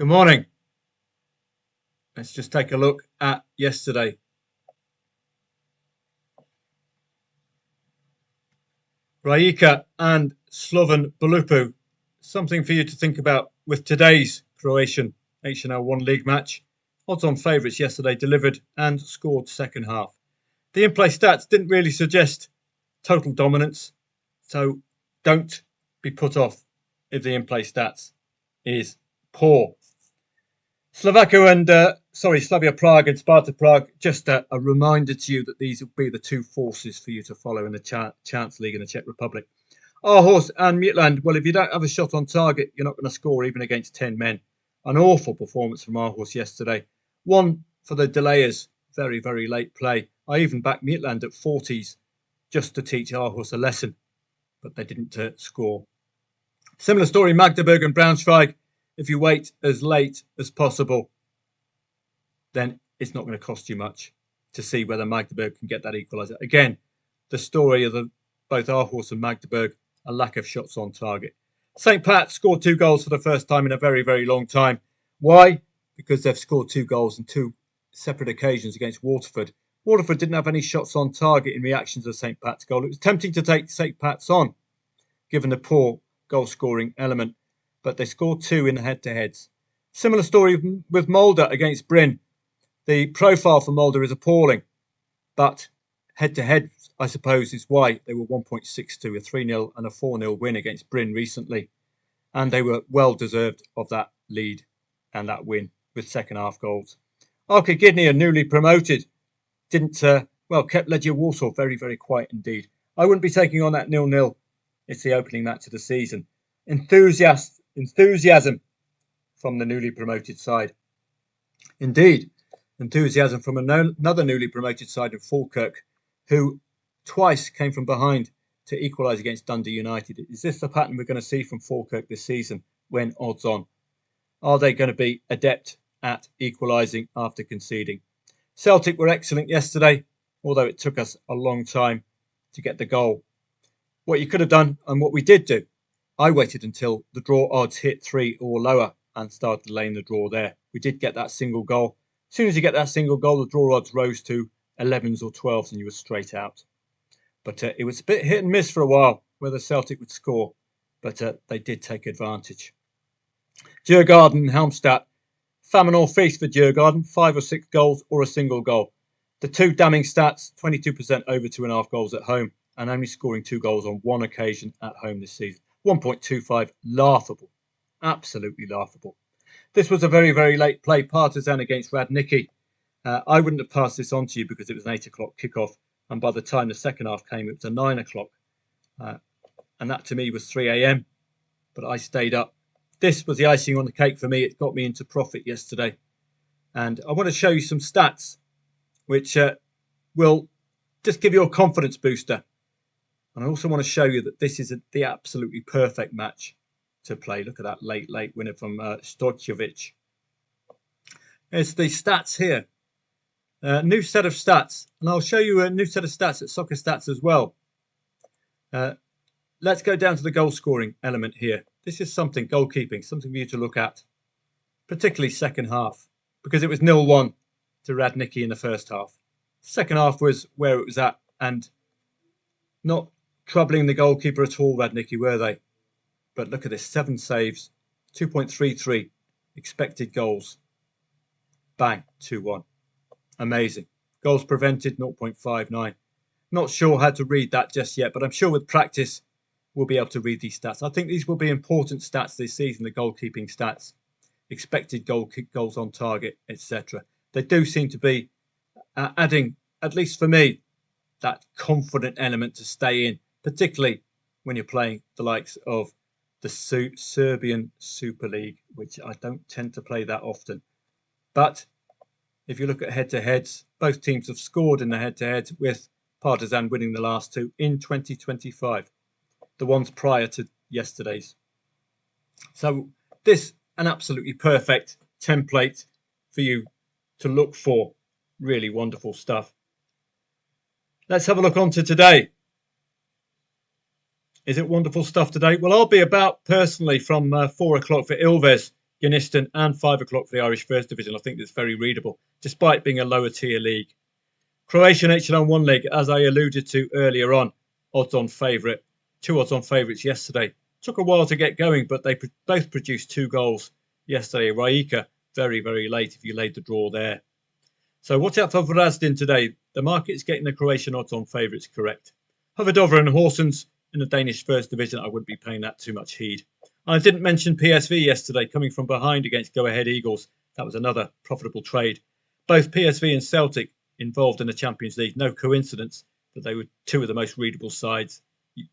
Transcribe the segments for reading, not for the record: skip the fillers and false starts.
Good morning. Let's just take a look at yesterday. Rijeka and Slovan Belupu. Something for you to think about with today's Croatian HNL1 League match. Odds-on favourites yesterday delivered and scored second half. The in-play stats didn't really suggest total dominance, so don't be put off if the in-play stats is poor. Slavia Prague and Sparta Prague, just a reminder to you that these will be the two forces for you to follow in the Chance League in the Czech Republic. Aarhus and Midtjylland, well, if you don't have a shot on target, you're not going to score even against 10 men. An awful performance from Aarhus yesterday. One for the delayers, very, very late play. I even backed Midtjylland at 40s just to teach Aarhus a lesson, but they didn't score. Similar story, Magdeburg and Braunschweig. If you wait as late as possible, then it's not going to cost you much to see whether Magdeburg can get that equaliser. Again, the story of both Aarhus and Magdeburg, a lack of shots on target. St. Pat scored 2 goals for the first time in a very, very long time. Why? Because they've scored 2 goals on 2 separate occasions against Waterford. Waterford didn't have any shots on target in reaction to the St. Pat's goal. It was tempting to take St. Pat's on, given the poor goal-scoring element, but they scored 2 in the head-to-heads. Similar story with Molde against Bryn. The profile for Molde is appalling, but head-to-head, I suppose, is why they were 1.62, a 3-0 and a 4-0 win against Bryn recently. And they were well-deserved of that lead and that win with second-half goals. Arca Gdynia, newly promoted, kept Legia Warsaw very, very quiet indeed. I wouldn't be taking on that 0-0. It's the opening match of the season. Enthusiasm from the newly promoted side. Indeed, enthusiasm from another newly promoted side in Falkirk, who twice came from behind to equalise against Dundee United. Is this the pattern we're going to see from Falkirk this season when odds on? Are they going to be adept at equalising after conceding? Celtic were excellent yesterday, although it took us a long time to get the goal. What you could have done, and what we did do, I waited until the draw odds hit 3 or lower and started laying the draw there. We did get that single goal. As soon as you get that single goal, the draw odds rose to 11s or 12s and you were straight out. But it was a bit hit and miss for a while whether Celtic would score, but they did take advantage. Djurgården and Halmstad. Famine or feast for Djurgården, 5 or 6 goals or a single goal. The 2 damning stats, 22% over 2.5 goals at home and only scoring 2 goals on 1 occasion at home this season. 1.25, laughable. Absolutely laughable. This was a very, very late play. Partizan against Radnicki. I wouldn't have passed this on to you because it was an 8 o'clock kickoff. And by the time the second half came, it was a 9 o'clock. And that to me was 3 a.m. But I stayed up. This was the icing on the cake for me. It got me into profit yesterday. And I want to show you some stats which will just give you a confidence booster. And I also want to show you that this is the absolutely perfect match to play. Look at that late winner from Stojkovic. There's the stats here. New set of stats. And I'll show you a new set of stats at Soccer Stats as well. Let's go down to the goal scoring element here. This is something, goalkeeping, something for you to look at. Particularly second half. Because it was 0-1 to Radnicki in the first half. Second half was where it was at. And not troubling the goalkeeper at all, Radnicki, were they? But look at this, 7 saves, 2.33 expected goals. Bang, 2-1. Amazing. Goals prevented, 0.59. Not sure how to read that just yet, but I'm sure with practice we'll be able to read these stats. I think these will be important stats this season, the goalkeeping stats. Expected goals on target, etc. They do seem to be adding, at least for me, that confident element to stay in, particularly when you're playing the likes of the Serbian Super League, which I don't tend to play that often. But if you look at head-to-heads, both teams have scored in the head-to-heads, with Partizan winning the last 2 in 2025. The ones prior to yesterday's. So this, an absolutely perfect template for you to look for. Really wonderful stuff. Let's have a look on to today. Is it wonderful stuff today? Well, I'll be about personally from 4 o'clock for Ilves Gnistan, and 5 o'clock for the Irish First Division. I think that's very readable, despite being a lower tier league. Croatian HL1 League, as I alluded to earlier on, odds-on favourite. 2 odds-on favourites yesterday. Took a while to get going, but they both produced 2 goals yesterday. Rijeka, very, very late if you laid the draw there. So watch out for Vrazdan today. The market's getting the Croatian odds-on favourites correct. Hoverdova and Horsens in the Danish First Division, I wouldn't be paying that too much heed. And I didn't mention PSV yesterday, coming from behind against Go Ahead Eagles. That was another profitable trade. Both PSV and Celtic involved in the Champions League. No coincidence that they were 2 of the most readable sides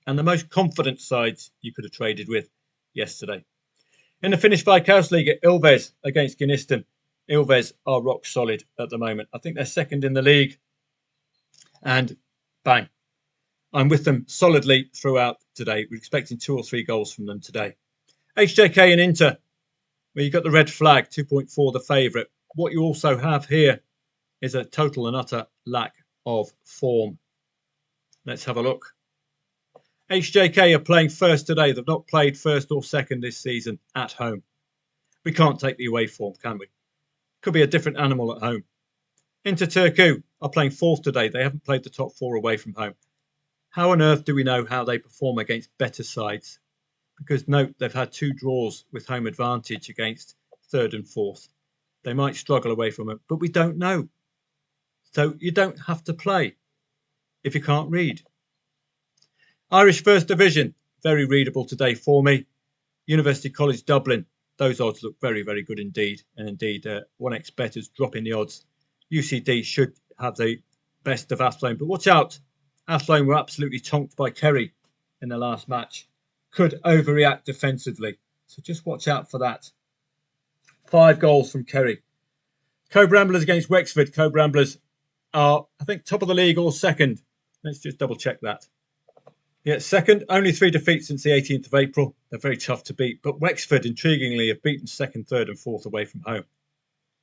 and the most confident sides you could have traded with yesterday. In the Finnish Veikkaus League, Ilves against Gnistan. Ilves are rock solid at the moment. I think they're second in the league. And bang, I'm with them solidly throughout today. We're expecting 2 or 3 goals from them today. HJK and Inter, where you've got the red flag, 2.4 the favourite. What you also have here is a total and utter lack of form. Let's have a look. HJK are playing first today. They've not played first or second this season at home. We can't take the away form, can we? Could be a different animal at home. Inter Turku are playing fourth today. They haven't played the top 4 away from home. How on earth do we know how they perform against better sides? Because note, they've had 2 draws with home advantage against 3rd and 4th. They might struggle away from it, but we don't know. So you don't have to play if you can't read. Irish First Division, very readable today for me. University College Dublin, those odds look very, very good indeed. And indeed, 1xBet is dropping the odds. UCD should have the best of Athlone. But watch out. Athlone were absolutely tonked by Kerry in the last match. Could overreact defensively. So just watch out for that. 5 goals from Kerry. Co-Bramblers against Wexford. Co-Bramblers are, I think, top of the league or second. Let's just double check that. Yeah, second. Only 3 defeats since the 18th of April. They're very tough to beat. But Wexford, intriguingly, have beaten 2nd, 3rd and 4th away from home.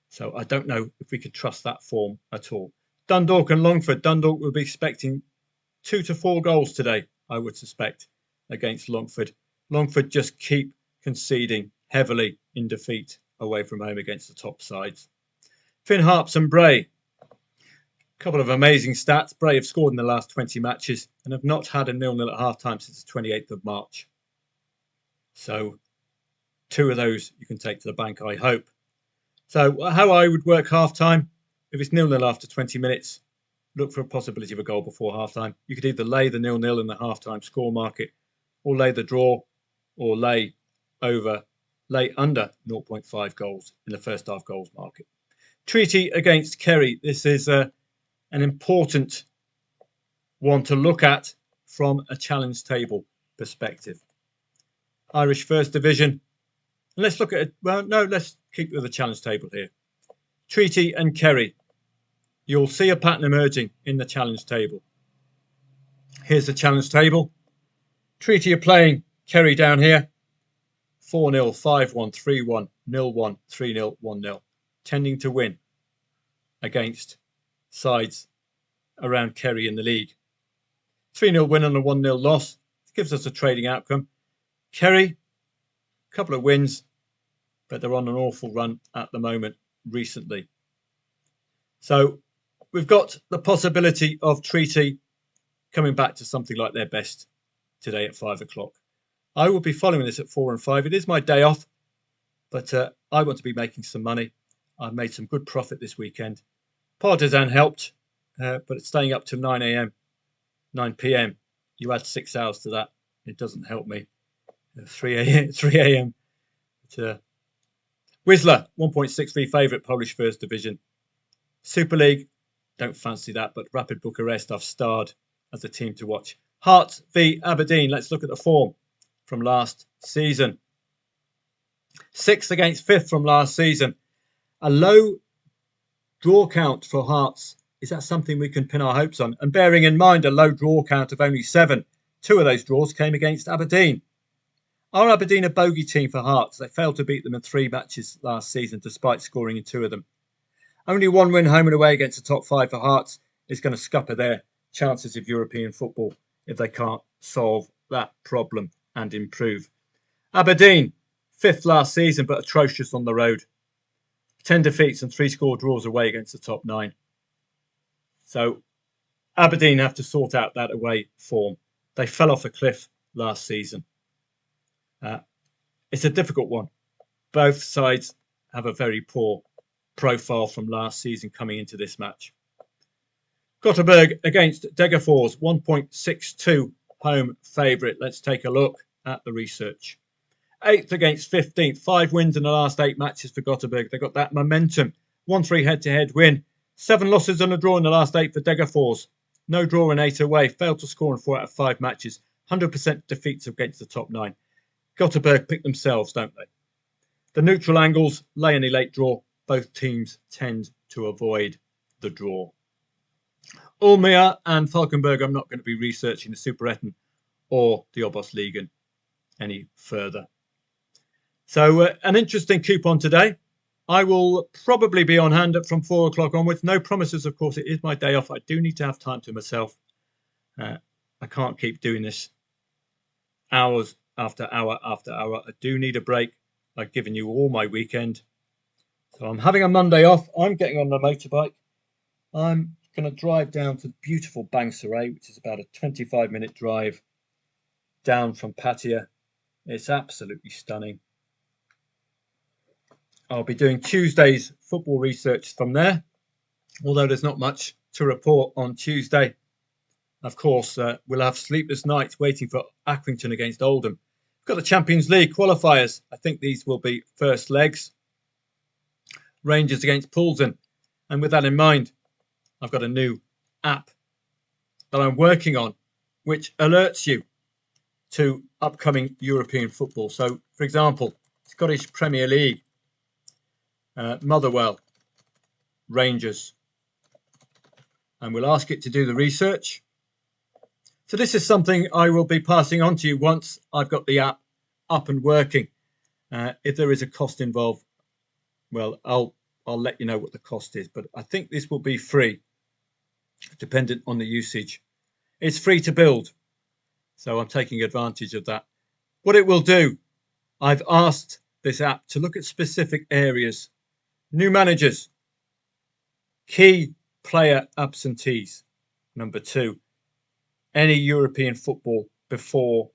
So I don't know if we could trust that form at all. Dundalk and Longford. Dundalk will be expecting 2 to 4 goals today, I would suspect, against Longford. Longford just keep conceding heavily in defeat away from home against the top sides. Finn Harps and Bray. A couple of amazing stats. Bray have scored in the last 20 matches and have not had a 0-0 at half-time since the 28th of March. So 2 of those you can take to the bank, I hope. So how I would work half-time, if it's 0-0 after 20 minutes, look for a possibility of a goal before half-time. You could either lay the 0-0 in the half-time score market or lay the draw or lay under 0.5 goals in the first half goals market. Treaty against Kerry. This is an important one to look at from a challenge table perspective. Irish First Division. And let's look at it. Well, no, let's keep with the challenge table here. Treaty and Kerry. You'll see a pattern emerging in the challenge table. Here's the challenge table. Treaty are playing Kerry down here. 4-0, 5-1, 3-1, 0-1, 3-0, 1-0. Tending to win against sides around Kerry in the league. 3-0 win and a 1-0 loss. Gives us a trading outcome. Kerry, a couple of wins, but they're on an awful run at the moment recently. So we've got the possibility of Treaty coming back to something like their best today at 5 o'clock. I will be following this at 4 and 5. It is my day off, but I want to be making some money. I've made some good profit this weekend. Partisan helped, but it's staying up till 9 a.m., 9 p.m. You add 6 hours to that. It doesn't help me. 3 a.m. Whistler, 1.63 favourite, Polish First Division. Super League, don't fancy that, but Rapid Bucharest I've starred as a team to watch. Hearts v Aberdeen. Let's look at the form from last season. 6th against 5th from last season. A low draw count for Hearts. Is that something we can pin our hopes on? And bearing in mind a low draw count of only 7, 2 of those draws came against Aberdeen. Are Aberdeen a bogey team for Hearts? They failed to beat them in 3 matches last season despite scoring in 2 of them. Only 1 win home and away against the top 5 for Hearts is going to scupper their chances of European football if they can't solve that problem and improve. Aberdeen, 5th last season, but atrocious on the road. 10 defeats and 3-score draws away against the top 9. So Aberdeen have to sort out that away form. They fell off a cliff last season. It's a difficult one. Both sides have a very poor profile from last season coming into this match. Gothenburg against Degerfors, 1.62 home favourite. Let's take a look at the research. 8th against 15th, 5 wins in the last 8 matches for Gothenburg. They got that momentum. 1-3 head-to-head win. 7 losses and a draw in the last 8 for Degerfors. No draw in 8 away. Failed to score in 4 out of 5 matches. 100% defeats against the top 9. Gothenburg pick themselves, don't they? The neutral angles lay any late draw. Both teams tend to avoid the draw. Ulmia and Falkenberg, I'm not going to be researching the Superettan or the Obos-ligan any further. So an interesting coupon today. I will probably be on hand from 4 o'clock onwards. No promises, of course. It is my day off. I do need to have time to myself. I can't keep doing this hours after hour after hour. I do need a break. I've given you all my weekend. So I'm having a Monday off. I'm getting on the motorbike. I'm going to drive down to beautiful Bangsaray, which is about a 25-minute drive down from Pattaya. It's absolutely stunning. I'll be doing Tuesday's football research from there, although there's not much to report on Tuesday. Of course, we'll have sleepless nights waiting for Accrington against Oldham. We've got the Champions League qualifiers. I think these will be first legs. Rangers against Poulsen. And with that in mind, I've got a new app that I'm working on, which alerts you to upcoming European football. So, for example, Scottish Premier League, Motherwell, Rangers. And we'll ask it to do the research. So this is something I will be passing on to you once I've got the app up and working. If there is a cost involved, well, I'll let you know what the cost is. But I think this will be free, dependent on the usage. It's free to build, so I'm taking advantage of that. What it will do, I've asked this app to look at specific areas. New managers, key player absentees, number 2. Any European football before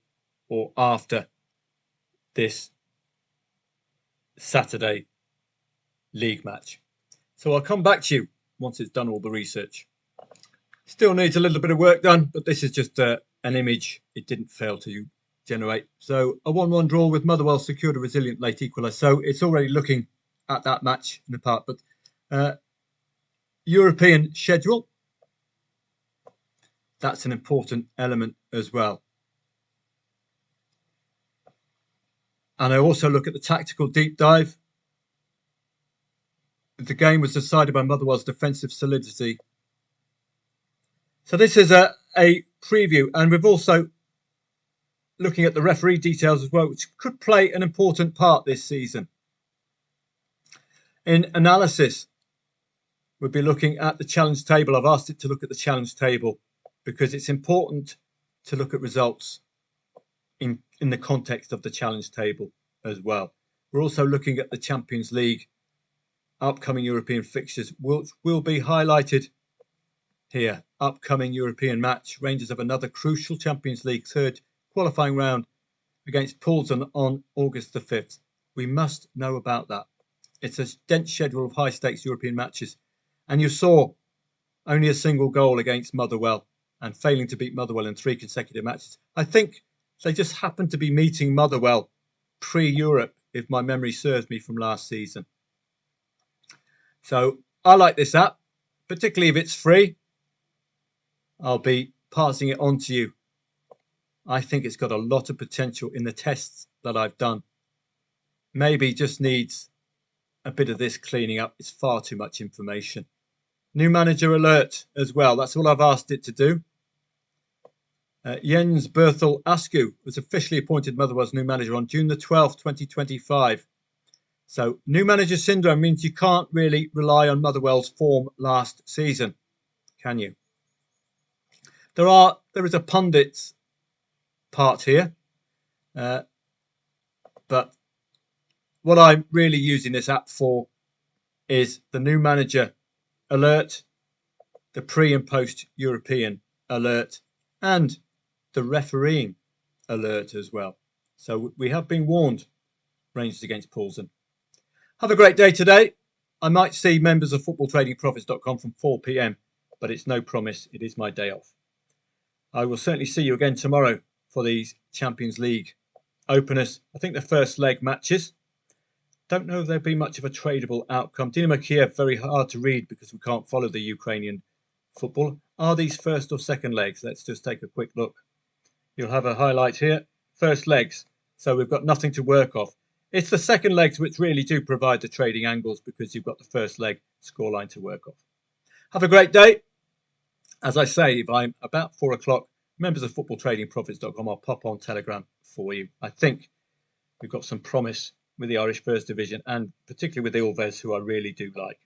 or after this Saturday league match. So I'll come back to you once it's done all the research. Still needs a little bit of work done, but this is just an image it didn't fail to generate. So a 1-1 draw with Motherwell secured a resilient late equaliser. So it's already looking at that match in the part. But European schedule, that's an important element as well. And I also look at the tactical deep dive. The game was decided by Motherwell's defensive solidity. So this is a preview, and we've also looking at the referee details as well, which could play an important part this season. In analysis, we'll be looking at the challenge table. I've asked it to look at the challenge table because it's important to look at results in the context of the challenge table as well. We're also looking at the Champions League upcoming European fixtures, which will be highlighted here. Upcoming European match. Rangers have another crucial Champions League third qualifying round against Poulsen on August the 5th. We must know about that. It's a dense schedule of high-stakes European matches. And you saw only a single goal against Motherwell and failing to beat Motherwell in 3 consecutive matches. I think they just happened to be meeting Motherwell pre-Europe, if my memory serves me from last season. So I like this app, particularly if it's free. I'll be passing it on to you. I think it's got a lot of potential in the tests that I've done. Maybe just needs a bit of this cleaning up. It's far too much information. New manager alert as well. That's all I've asked it to do. Jens Berthel Askew was officially appointed Motherwell's new manager on June the 12th, 2025. So new manager syndrome means you can't really rely on Motherwell's form last season, can you? There is a pundit's part here, but what I'm really using this app for is the new manager alert, the pre and post European alert, and the refereeing alert as well. So we have been warned, Rangers against Poulsen. Have a great day today. I might see members of footballtradingprofits.com from 4 p.m, but it's no promise. It is my day off. I will certainly see you again tomorrow for these Champions League openers. I think the first leg matches. Don't know if there'll be much of a tradable outcome. Dynamo Kiev, very hard to read because we can't follow the Ukrainian football. Are these first or second legs? Let's just take a quick look. You'll have a highlight here. First legs. So we've got nothing to work off. It's the second legs which really do provide the trading angles because you've got the first leg scoreline to work off. Have a great day. As I say, if I'm about 4 o'clock, members of footballtradingprofits.com, I'll pop on Telegram for you. I think we've got some promise with the Irish First Division and particularly with the Ilves, who I really do like.